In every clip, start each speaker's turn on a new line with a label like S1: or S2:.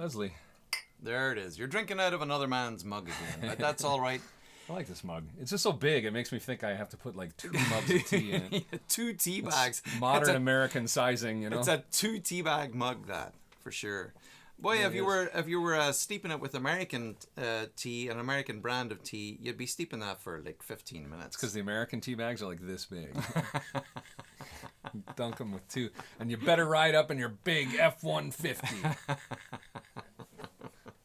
S1: Leslie.
S2: There it is. You're drinking out of another man's mug again, but that's all right.
S1: I like this mug. It's just so big, it makes me think I have to put like 2 mugs of tea in it.
S2: 2 tea bags.
S1: It's modern American sizing, you know?
S2: It's a 2 tea bag mug, that, for sure. Boy, yeah, if you were steeping it with American tea, an American brand of tea, you'd be steeping that for like 15 minutes.
S1: Because the American tea bags are like this big. Dunk them with 2. And you better ride up in your big F-150.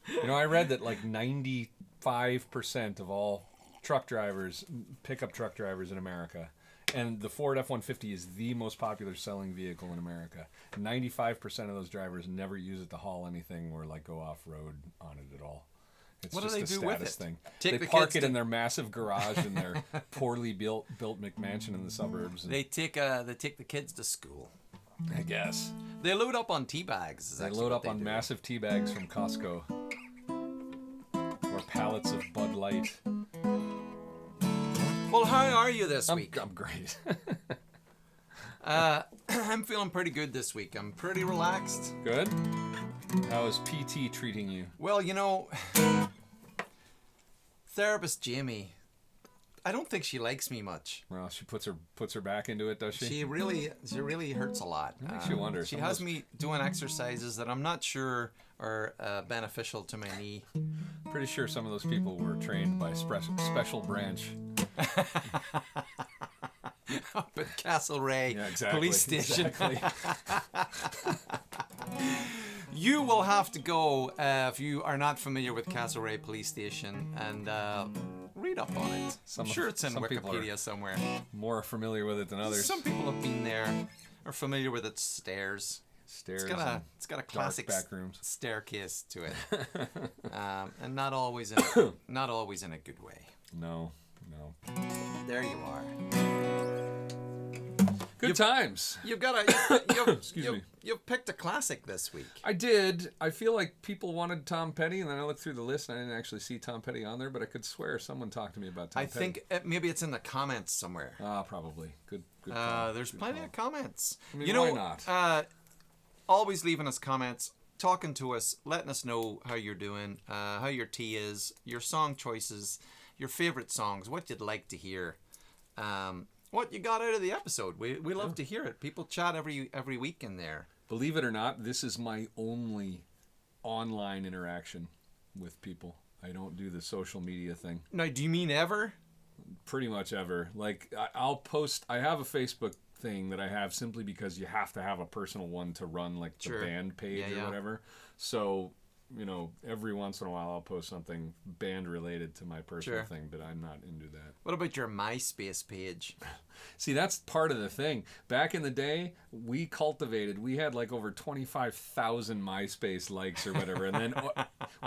S1: You know, I read that like 95% of all truck drivers, pickup truck drivers in America, and the Ford F-150 is the most popular selling vehicle in America. 95% of those drivers never use it to haul anything or like go off-road on it at all. It's
S2: what
S1: just
S2: do they do with it?
S1: Thing.
S2: Take
S1: they
S2: the
S1: park
S2: kids
S1: it in their massive garage in their poorly built McMansion in the suburbs.
S2: They take the kids to school.
S1: I guess.
S2: They load up on tea bags.
S1: They load up on massive tea bags from Costco. Or pallets of Bud Light.
S2: Well, how are you this week?
S1: I'm great.
S2: I'm feeling pretty good this week. I'm pretty relaxed.
S1: Good? How is PT treating you?
S2: Well, you know, therapist Jamie, I don't think she likes me much.
S1: Well, she puts her back into it, does she?
S2: She really hurts a lot.
S1: It makes you wonder.
S2: She has me doing exercises that I'm not sure are beneficial to my knee.
S1: Pretty sure some of those people were trained by special branch.
S2: Up at Castlereagh Police Station.
S1: Exactly.
S2: You will have to go if you are not familiar with Castlereagh Police Station and read up on it. I'm sure it's in Wikipedia somewhere.
S1: More familiar with it than others.
S2: Some people have been there, are familiar with its stairs. It's got a classic
S1: back rooms.
S2: Staircase to it, and not always in a good way.
S1: No.
S2: There you are.
S1: Good times.
S2: You've got you've picked a classic this week.
S1: I did. I feel like people wanted Tom Petty, and then I looked through the list, and I didn't actually see Tom Petty on there, but I could swear someone talked to me about Tom Petty.
S2: I think maybe it's in the comments somewhere.
S1: Probably. Good call.
S2: There's plenty of comments.
S1: I mean, why not?
S2: Always leaving us comments, talking to us, letting us know how you're doing, how your tea is, your song choices, your favorite songs, what you'd like to hear. What you got out of the episode. We love to hear it. People chat every week in there.
S1: Believe it or not, this is my only online interaction with people. I don't do the social media thing.
S2: Now, do you mean ever?
S1: Pretty much ever. Like, I'll post... I have a Facebook thing that I have simply because you have to have a personal one to run, like, the band page or whatever. So... You know, every once in a while I'll post something band related to my personal thing, but I'm not into that.
S2: What about your MySpace page?
S1: See, that's part of the thing. Back in the day, we had like over 25,000 MySpace likes or whatever, and then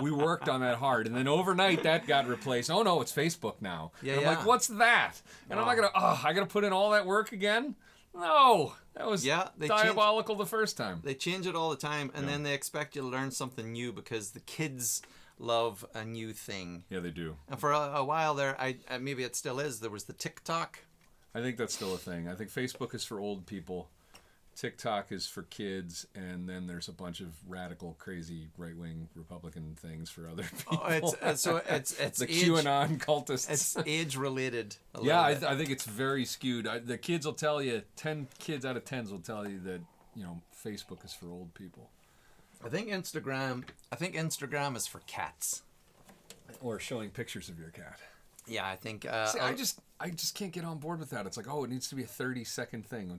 S1: we worked on that hard, and then overnight that got replaced. Oh no, it's Facebook now. I'm like, what's that? And I'm not gonna, I gotta put in all that work again? No, that was diabolical the first time.
S2: They change it all the time, and then they expect you to learn something new because the kids love a new thing.
S1: Yeah, they do.
S2: And for a while there, maybe it still is, there was the TikTok.
S1: I think that's still a thing. I think Facebook is for old people. TikTok is for kids, and then there's a bunch of radical, crazy, right-wing Republican things for other people.
S2: It's
S1: the QAnon cultists.
S2: It's age-related.
S1: Yeah, I think it's very skewed. The kids will tell you, 10 kids out of 10 will tell you that, you know, Facebook is for old people.
S2: I think Instagram is for cats.
S1: Or showing pictures of your cat.
S2: Yeah, I think.
S1: See, I just can't get on board with that. It's like, it needs to be a 30-second thing.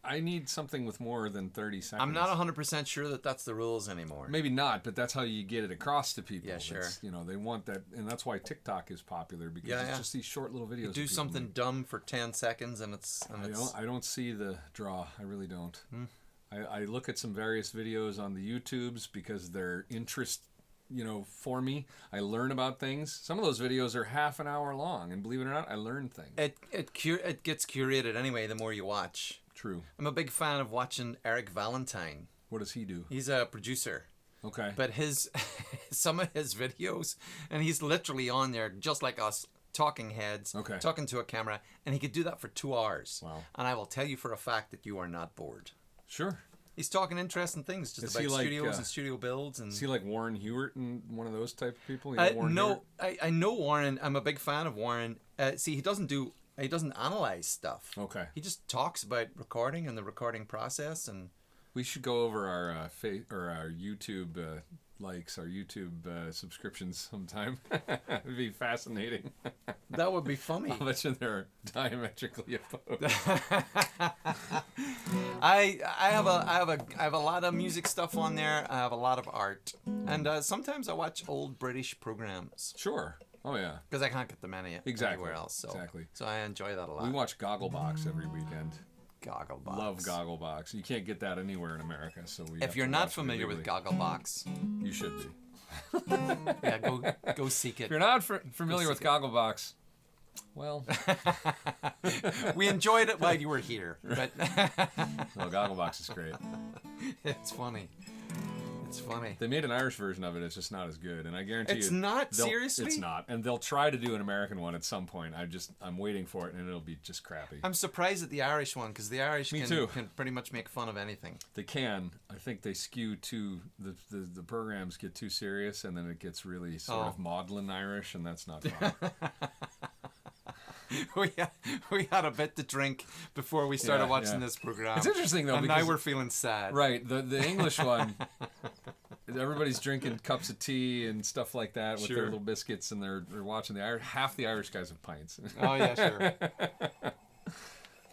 S1: I need something with more than 30 seconds.
S2: I'm not 100% sure that that's the rules anymore.
S1: Maybe not, but that's how you get it across to people.
S2: Yeah, sure.
S1: You know, they want that, and that's why TikTok is popular, because it's just these short little videos.
S2: You do something dumb for 10 seconds, and
S1: I don't see the draw. I really don't. I look at some various videos on the YouTubes because they're interest, for me. I learn about things. Some of those videos are half an hour long, and believe it or not, I learn things.
S2: It gets curated anyway the more you watch.
S1: True.
S2: I'm a big fan of watching Eric Valentine.
S1: What does he do?
S2: He's a producer.
S1: Okay.
S2: But some of his videos, and he's literally on there just like us, talking heads, talking to a camera, and he could do that for 2 hours.
S1: Wow.
S2: And I will tell you for a fact that you are not bored.
S1: Sure.
S2: He's talking interesting things just
S1: Is
S2: about
S1: he like,
S2: studios and studio builds. And
S1: is he like Warren Hewart and one of those type of people? You know Warren
S2: no,
S1: Hewart?
S2: I know Warren. I'm a big fan of Warren. See, he doesn't analyze stuff.
S1: Okay.
S2: He just talks about recording and the recording process. And
S1: We should go over our our YouTube likes, our YouTube subscriptions sometime. It'd be fascinating.
S2: that would be funny.
S1: I'll bet you they're diametrically opposed.
S2: I have a lot of music stuff on there. I have a lot of art, and sometimes I watch old British programs
S1: Sure. Oh yeah.
S2: because I can't get them anywhere else. So,
S1: Exactly.
S2: So I enjoy that a lot.
S1: We watch Gogglebox every weekend.
S2: Gogglebox.
S1: Love Gogglebox. You can't get that anywhere in America, so we.
S2: If you're not familiar with Gogglebox,
S1: you should be.
S2: yeah, go seek it.
S1: If you're not familiar with Gogglebox, well,
S2: We enjoyed it while you were here, but
S1: no, Gogglebox is great.
S2: it's funny. It's funny.
S1: They made an Irish version of it. It's just not as good, and I guarantee
S2: It's
S1: you,
S2: not? Seriously?
S1: It's not, and they'll try to do an American one at some point. I'm waiting for it, and it'll be just crappy.
S2: I'm surprised at the Irish one because the Irish can pretty much make fun of anything.
S1: They can. I think they skew too. The programs get too serious, and then it gets really sort of maudlin Irish, and that's not fun.
S2: we had a bit to drink before we started watching this program.
S1: It's interesting though,
S2: and
S1: because
S2: now we're feeling sad.
S1: Right, the English one, everybody's drinking cups of tea and stuff like that with their little biscuits, and they're watching the Irish. Half the Irish guys have pints.
S2: Oh yeah, sure.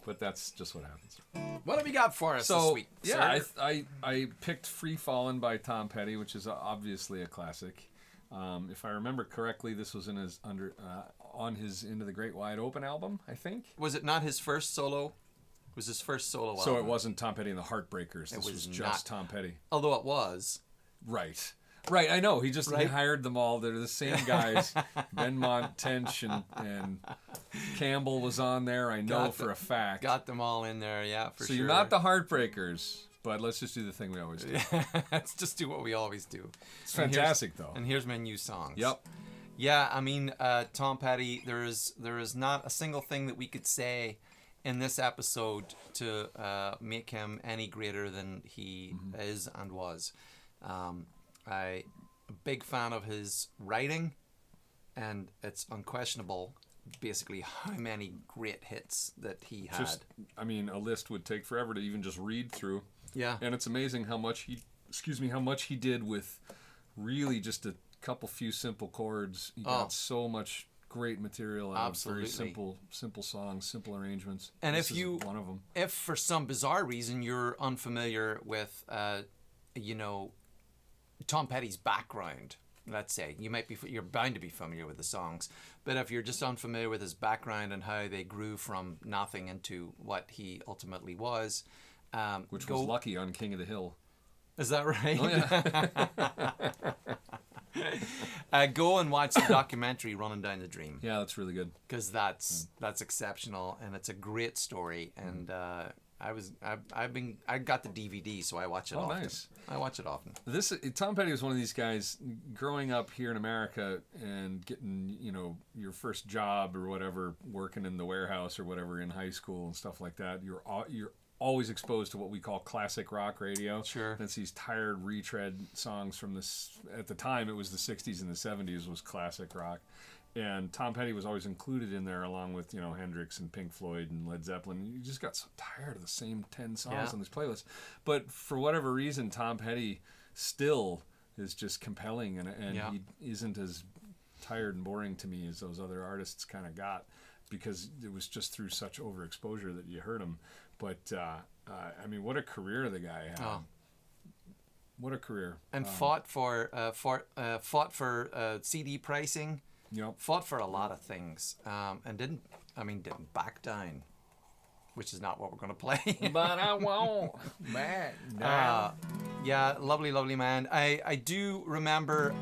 S1: But that's just what happens.
S2: What have you got for us this week?
S1: Yeah,
S2: sir?
S1: I picked "Free Fallin" by Tom Petty, which is obviously a classic. If I remember correctly, this was in his on his Into the Great Wide Open album, I think.
S2: Was it not his first solo? It was his first solo album.
S1: So it wasn't Tom Petty and the Heartbreakers. This was
S2: not.
S1: just Tom Petty.
S2: Although it was.
S1: Right. I know. He hired them all. They're the same guys. Benmont, Tench, and Campbell was on there. I know for a fact.
S2: Got them all in there, yeah, for sure.
S1: So you're not the Heartbreakers, but let's just do the thing we always do.
S2: Let's just do what we always do.
S1: It's fantastic, though.
S2: And here's my new songs.
S1: Yep.
S2: Yeah, I mean, Tom Petty, there is not a single thing that we could say in this episode to make him any greater than he is and was. I'm a big fan of his writing, and it's unquestionable basically how many great hits that he had.
S1: A list would take forever to even just read through.
S2: Yeah.
S1: And it's amazing how much he did with really just a couple few simple chords. He got so much great material out of very simple songs, simple arrangements.
S2: And
S1: this is one of them.
S2: If for some bizarre reason you're unfamiliar with Tom Petty's background, let's say, you're bound to be familiar with the songs, but if you're just unfamiliar with his background and how they grew from nothing into what he ultimately was,
S1: which was Lucky on King of the Hill.
S2: Is that right?
S1: Oh, yeah.
S2: Go and watch the documentary Running Down the Dream.
S1: Yeah, that's really good.
S2: Because that's exceptional, and it's a great story. And I got the DVD, so I watch it often.
S1: Nice.
S2: I watch it often.
S1: Tom Petty was one of these guys growing up here in America and getting, your first job or whatever, working in the warehouse or whatever in high school and stuff like that. You're always exposed to what we call classic rock radio.
S2: Sure.
S1: That's these tired retread songs from this. At the time, it was the 60s and the 70s was classic rock. And Tom Petty was always included in there along with, Hendrix and Pink Floyd and Led Zeppelin. You just got so tired of the same 10 songs on this playlist. But for whatever reason, Tom Petty still is just compelling, and he isn't as tired and boring to me as those other artists kind of got, because it was just through such overexposure that you heard him. But, what a career the guy had.
S2: Oh.
S1: What a career.
S2: And fought for CD pricing.
S1: Yep.
S2: Fought for a lot of things, and didn't back down, which is not what we're going to play.
S1: But I won't back down.
S2: Yeah, lovely man. I do remember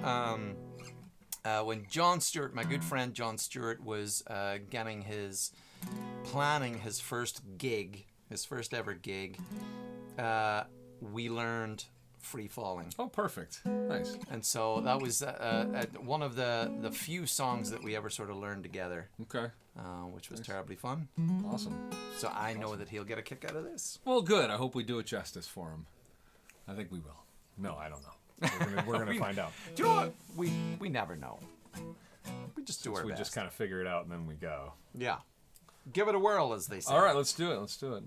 S2: when John Stewart, my good friend John Stewart, was planning his first ever gig. We learned Free Fallin'.
S1: Oh, perfect. Nice.
S2: And so that was one of the few songs that we ever sort of learned together.
S1: Okay.
S2: Which was terribly fun.
S1: Awesome.
S2: So I know that he'll get a kick out of this.
S1: Well, good. I hope we do it justice for him. I think we will. No, I don't know. We're gonna find out.
S2: Do you know what? We never know. We just do our
S1: We
S2: best.
S1: just kind of figure it out and then we go.
S2: Yeah. Give it a whirl, as they say.
S1: All right, let's do it. Let's do it.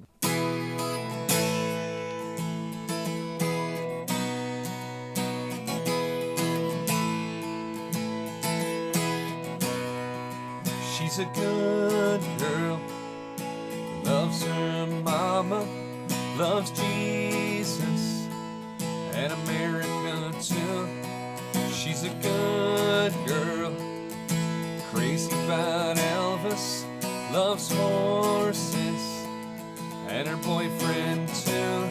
S1: She's a good girl, loves her mama, loves Jesus and America too. She's a good girl, crazy about Elvis, loves horses and her boyfriend too.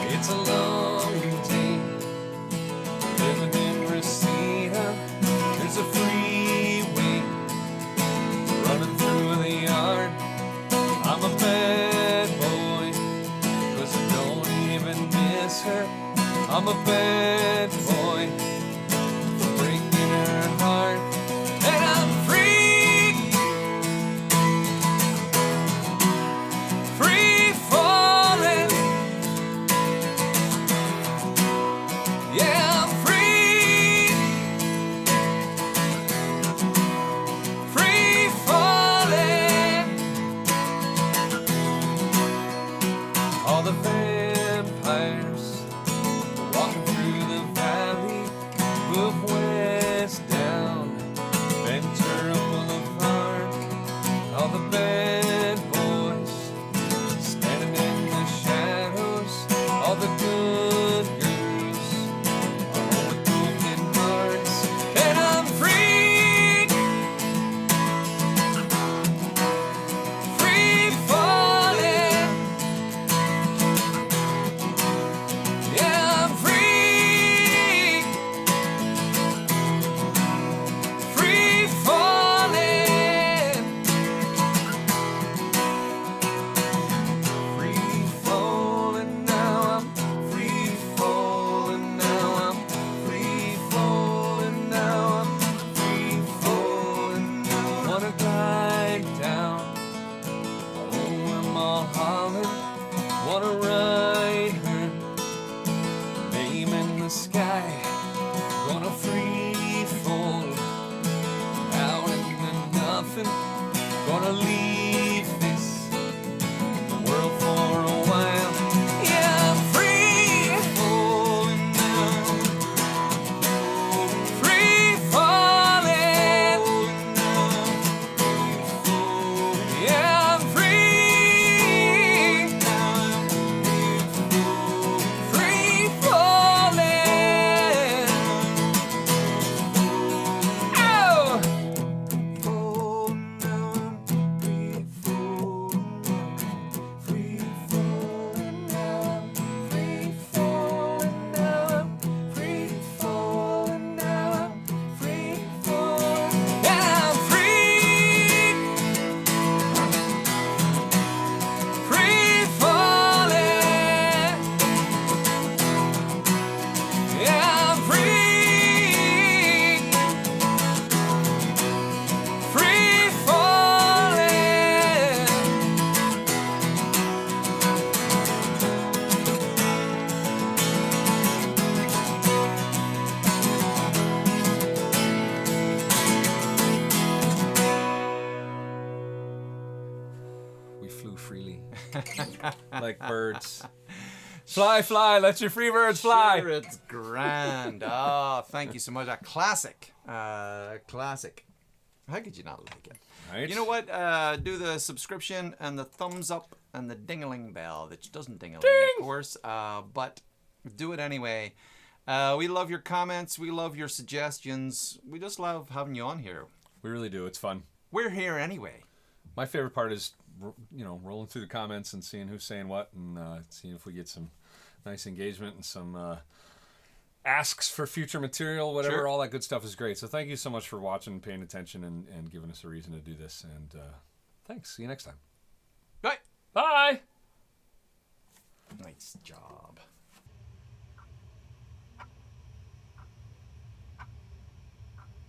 S1: It's a long day living in Reseda. There's a freeway running through the yard. I'm a bad boy, 'cause I don't even miss her. I'm a bad boy for breaking her heart. And I'm free, free falling. Yeah, I'm free, free falling. All the vampires walking through the valley, move west down Ventura Boulevard. All the bad boys standing in the shadows. All the good girls are home with broken hearts. And I'm free, free falling. Yeah, I'm free, free falling, free falling now. I'm free falling now. I'm free falling now. I'm free falling now. Wanna glide down over Mulholland. Wanna ride her name in the sky. Gonna free fall out into nothing. Gonna leave this world for a while. Yeah, I'm free falling now. Free falling. Yeah, I'm free. Free falling. Oh! Free falling now. Free falling now. Free falling now. Free falling. Yeah, I'm free. Free falling. Yeah, I'm free. Free falling. We flew freely like birds. Fly, fly, let your free birds fly.
S2: Sure, it's grand. Oh, thank you so much. A classic. Classic. How could you not like it?
S1: Right?
S2: You know what? Do the subscription and the thumbs up and the ding-a-ling bell, which doesn't ding-a-ling, of course, but do it anyway. We love your comments. We love your suggestions. We just love having you on here.
S1: We really do. It's fun.
S2: We're here anyway.
S1: My favorite part is, rolling through the comments and seeing who's saying what and seeing if we get some nice engagement and some asks for future material, whatever.
S2: Sure.
S1: All that good stuff is great. So thank you so much for watching, paying attention, and giving us a reason to do this. And thanks. See you next time.
S2: Bye.
S1: Bye.
S2: Nice job.